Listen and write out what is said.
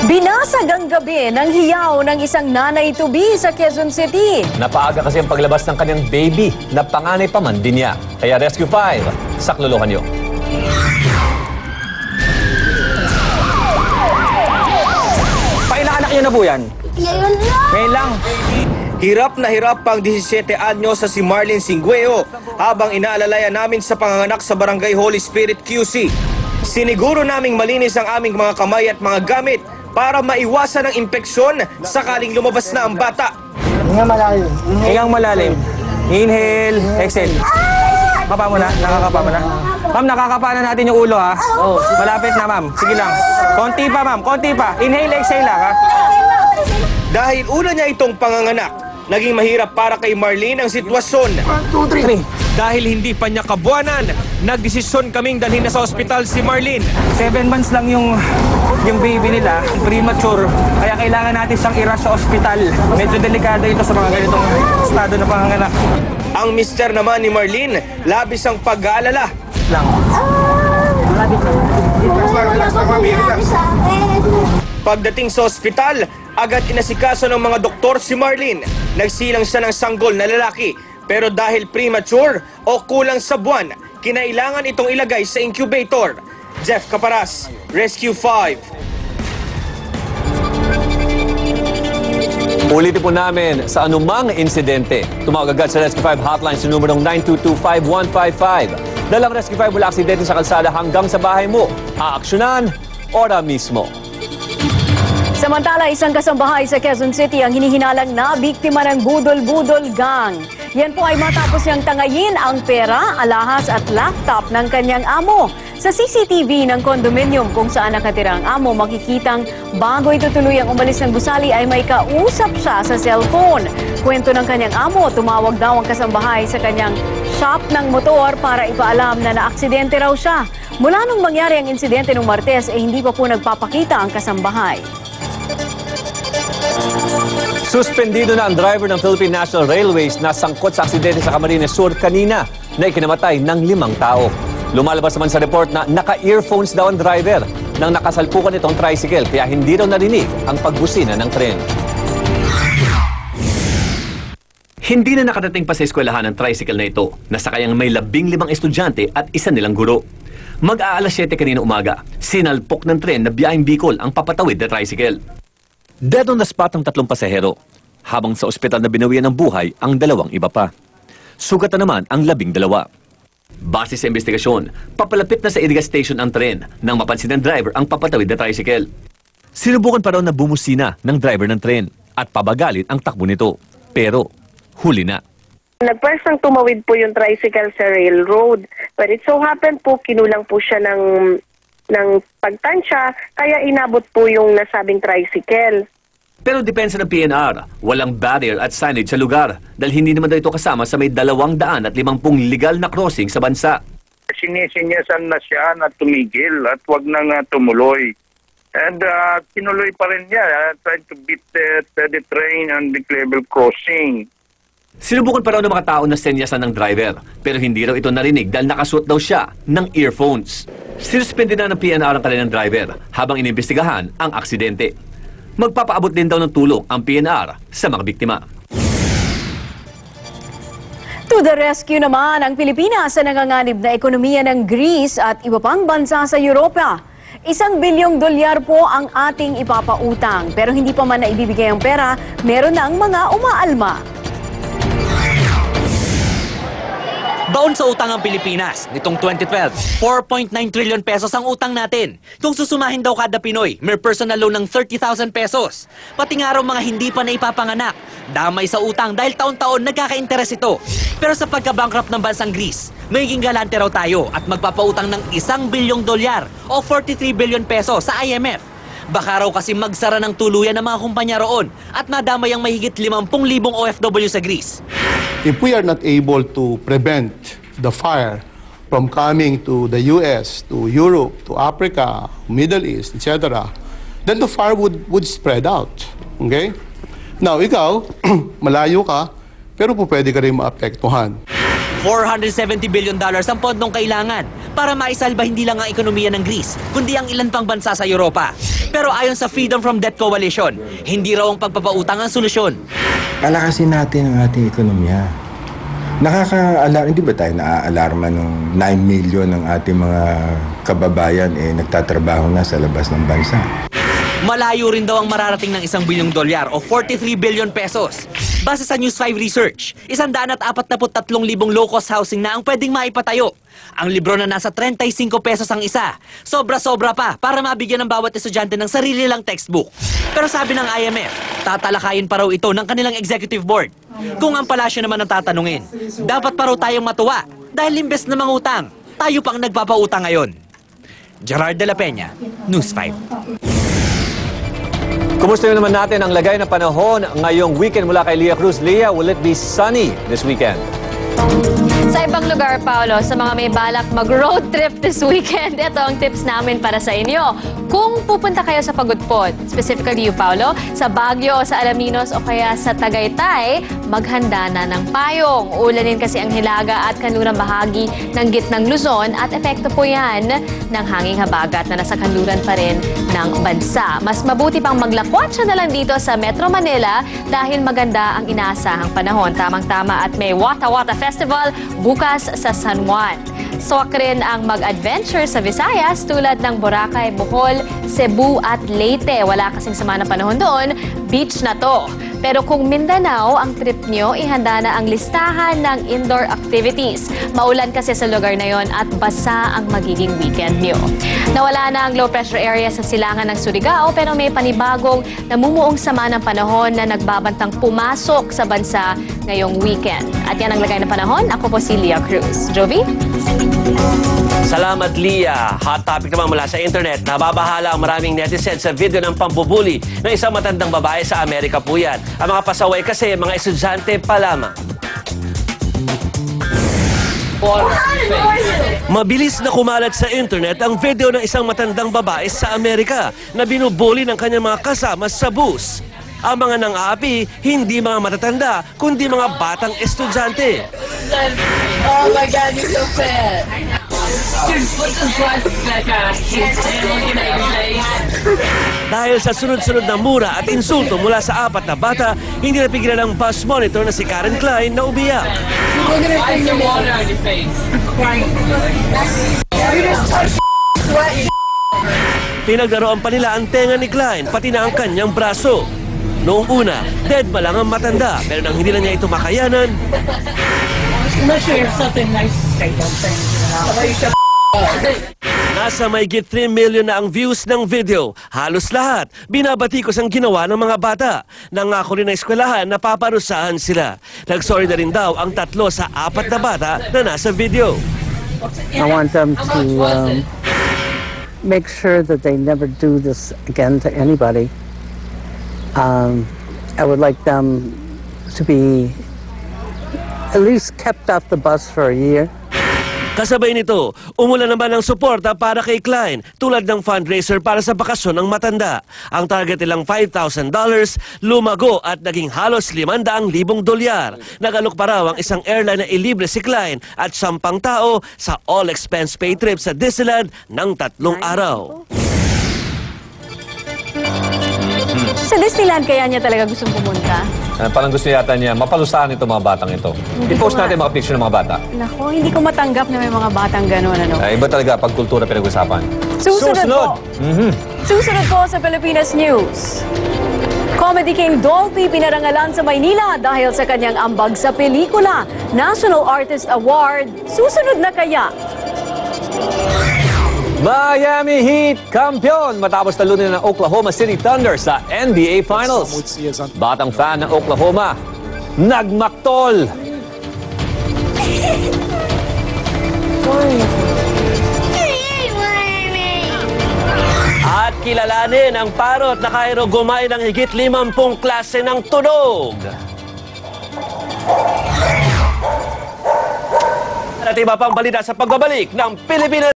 Binasag ang gabi ng hiyaw ng isang nanay tubi sa Quezon City. Napaaga kasi ang paglabas ng kanyang baby na panganay pa man din niya. Kaya Rescue 5, saklolohan niyo. Painaanak niyo na po yan? Ngayon lang. Hirap na hirap pang 17 anyo sa si Marlene Singüeo habang inaalalayan namin sa panganganak sa Barangay Holy Spirit QC. Siniguro naming malinis ang aming mga kamay at mga gamit para maiwasan ang impeksyon sakaling lumabas na ang bata. Hingang malalim. Inhale, exhale. Kapa mo na, nakakapa mo na. Ma'am, nakakapa na natin yung ulo ha. Malapit na ma'am. Sige lang. Konti pa ma'am, konti pa. Inhale, exhale lang ha. Dahil una niya itong panganganak, naging mahirap para kay Marlene ang sitwasyon. 1, 2, 3. Dahil hindi pa niya kabuanan, nagdesisyon kaming dalhin na sa ospital si Marlene. 7 months lang yung baby nila, premature. Kaya kailangan natin siyang i-rush sa ospital. Medyo delikado ito sa mga ganitong estado na panganganak. Ang mister naman ni Marlene, labis ang pag-aalala. Lang. Pagdating sa ospital, agad inasikaso ng mga doktor si Marlene. Nagsilang siya ng sanggol na lalaki. Pero dahil premature o kulang sa buwan, kinailangan itong ilagay sa incubator. Jeff Caparas, Rescue 5. Ulitin po namin sa anumang insidente. Tumawag agad sa Rescue 5 hotline sa numerong 922-5155. Dalang Rescue 5 mula aksidente sa kalsada hanggang sa bahay mo. Aaksyonan, ora mismo. Samantala, isang kasambahay sa Quezon City ang hinihinalang na biktima ng budol-budol gang. Yan po ay matapos niyang tangayin ang pera, alahas at laptop ng kanyang amo. Sa CCTV ng condominium kung saan nakatira ang amo, makikitang bago ito tuluyang umalis ng gusali ay may kausap siya sa cellphone. Kwento ng kanyang amo, tumawag daw ang kasambahay sa kanyang shop ng motor para ipaalam na naaksidente raw siya. Mula nung mangyari ang insidente nung Martes, hindi pa po nagpapakita ang kasambahay. Suspendido na ang driver ng Philippine National Railways na sangkot sa aksidente sa Camarines Sur kanina na ikinamatay ng 5 tao. Lumalabas naman sa report na naka-earphones daw ang driver nang nakasalpukan itong tricycle kaya hindi raw narinig ang pagbusina ng tren. Hindi na nakadating pa sa eskwelahan ang tricycle na ito. Nasakayang may 15 estudyante at isa nilang guro. Mag-aalas 7 kanina umaga, sinalpok ng tren na biyaheng Bicol ang papatawid na tricycle. Dead on the spot ang 3 pasahero, habang sa ospital na binawian ng buhay ang 2 iba pa. Sugatan naman ang 12. Base sa investigasyon, papalapit na sa Irigas Station ang tren nang mapansin ng driver ang papatawid na tricycle. Sinubukan pa raw na bumusina ng driver ng tren at pabagalit ang takbo nito. Pero huli na. Nagpwestang tumawid po yung tricycle sa railroad. But it so happened po, kinulang po siya ng pagtansya, kaya inabot po yung nasabing tricycle. Pero depensa ng PNR, walang barrier at signage sa lugar dahil hindi naman daw ito kasama sa may 250 legal na crossing sa bansa. Sinisinyasan na siya na tumigil at wag nang tumuloy. And tinuloy pa rin niya, trying to beat the train on the level crossing. Sinubukan pa raw ng mga tao na senyasan ng driver, pero hindi raw ito narinig dahil nakasuot daw siya ng earphones. Sinuspende na ng PNR ang kanilang driver habang inimbestigahan ang aksidente. Magpapaabot din daw ng tulong ang PNR sa mga biktima. To the rescue naman ang Pilipinas sa nanganganib na ekonomiya ng Greece at iba pang bansa sa Europa. $1 bilyong po ang ating ipapautang, pero hindi pa man naibibigay ang pera, meron na ang mga umaalma. Baon sa utang ang Pilipinas. Nitong 2012, 4.9 trillion pesos ang utang natin. Kung susumahin daw kada Pinoy, may personal loan ng 30,000 pesos. Pati nga raw mga hindi pa naipapanganak. Damay sa utang dahil taon-taon nagkaka-interes ito. Pero sa pagka-bankrupt ng bansang Greece, magiging galante raw tayo at magpapautang ng $1 bilyong o 43 billion peso sa IMF. Baka raw kasi magsara ng tuluyan ng mga kumpanya roon at nadamay ang mahigit 50,000 OFW sa Greece. If we are not able to prevent the fire from coming to the US, to Europe, to Africa, Middle East, etc., then the fire would spread out. Okay? Now, ikaw, malayo ka, pero po pwede ka rin maapektuhan. $470 billion ang pondong kailangan para maisalba hindi lang ang ekonomiya ng Greece, kundi ang ilan pang bansa sa Europa. Pero ayon sa Freedom from Debt Coalition, hindi raw ang pagpapautang ang solusyon. Palakasin natin ang ating ekonomiya. Hindi ba tayo naaalarma nung 9 million ng ating mga kababayan nagtatrabaho na sa labas ng bansa? Malayo rin daw ang mararating ng $1 bilyong o 43 billion pesos. Base sa News 5 research, 143,000 low-cost housing na ang pwedeng maipatayo. Ang libro na nasa 35 pesos ang isa. Sobra-sobra pa para mabigyan ng bawat estudyante ng sarili lang textbook. Pero sabi ng IMF, tatalakayin pa raw ito ng kanilang executive board. Kung ang palasyo naman ang tatanungin, dapat pa raw tayong matuwa dahil imbes na mangutang, tayo pang nagpapautang ngayon. Gerard de la Peña, News 5. Kumusta naman natin ang lagay ng panahon ngayong weekend mula kay Leah Cruz. Leah, will it be sunny this weekend? Sa ibang lugar, Paolo, sa mga may balak mag-road trip this weekend, ito ang tips namin para sa inyo. Kung pupunta kayo sa Pagudpod, specifically you, Paolo, sa Baguio o sa Alaminos o kaya sa Tagaytay, maghanda na ng payong. Ulanin kasi ang Hilaga at kanlurang bahagi ng gitnang Luzon at epekto po yan ng hanging habagat na nasa kanluran pa rin ng bansa. Mas mabuti pang maglakwat siya na lang dito sa Metro Manila dahil maganda ang inaasahang panahon. Tamang-tama at may Wata Wata Festival bukas sa San Juan. Swak rin ang mag-adventure sa Visayas tulad ng Boracay, Bohol, Cebu at Leyte. Wala kasing sama ng panahon doon, beach na to. Pero kung Mindanao ang trip nyo, ihanda na ang listahan ng indoor activities. Maulan kasi sa lugar na yon at basa ang magiging weekend nyo. Nawala na ang low pressure area sa silangan ng Surigao pero may panibagong namumuong sama ng panahon na nagbabantang pumasok sa bansa ngayong weekend. At yan ang lagay ng panahon. Ako po si Leah Cruz. Jovi? Salamat, Leah. Hot topic naman mula sa internet. Nababahala ang maraming netizens sa video ng pambubuli ng isang matandang babae sa Amerika po yan. Ang mga pasaway kasi mga estudyante pa lamang. Mabilis na kumalat sa internet ang video ng isang matandang babae sa Amerika na binubuli ng kanyang mga kasama sa bus. Ang mga nang-aapi, hindi mga matatanda, kundi mga batang estudyante. Oh my God, you're so fat. Dude, put this plastic back on. Looking at your face. Dahil sa sunod-sunod na mura at insulto mula sa 4 na bata, hindi napigilan ang bus monitor na si Karen Klein na umiyak. Why is there water on your face? You just touched sweat. Pinaglaroan pa nila ang tenga ni Klein, pati na ang kanyang braso. Noong una, dead pa lang ang matanda, pero nang hindi na niya ito makayanan, Unless you have something nice to say, don't say anything else. nasa mahigit 3 million na ang views ng video. Halos lahat, binabatikos ang ginawa ng mga bata. Nangako rin ng eskwelahan na paparusahan sila. Nagsorry na rin daw ang 3 sa 4 na bata na nasa video. I want them to make sure that they never do this again to anybody. I would like them to be at least kept off the bus for a year. Kasabay nito, umulan naman ng suporta para kay Klein tulad ng fundraiser para sa bakasyon ng matanda. Ang target nilang $5,000 lumago at naging halos $500,000. Nagalok pa raw ang isang airline na ilibre si Klein at 10 tao sa all-expense pay trip sa Disneyland ng 3 araw. Sa Disneyland kaya niya talaga gustong pumunta? Parang gusto yata niya mapalusahan itong mga batang ito. I-post natin mga picture ng mga bata. Nako, hindi ko matanggap na may mga batang gano'n, ano? Iba talaga pag kultura pinag-usapan. Susunod po. Susunod po sa Pilipinas News. Comedy King Dolphy pinarangalan sa Maynila dahil sa kanyang ambag sa pelikula. National Artist Award. Susunod na kaya? Miami Heat kampiyon matapos talunin ng Oklahoma City Thunder sa NBA Finals. Batang fan ng Oklahoma, nagmaktol. At kilalanin ang parot na kaya gumain ng higit 50 klase ng tunog. At iba pang balita sa pagbabalik ng Pilipinas.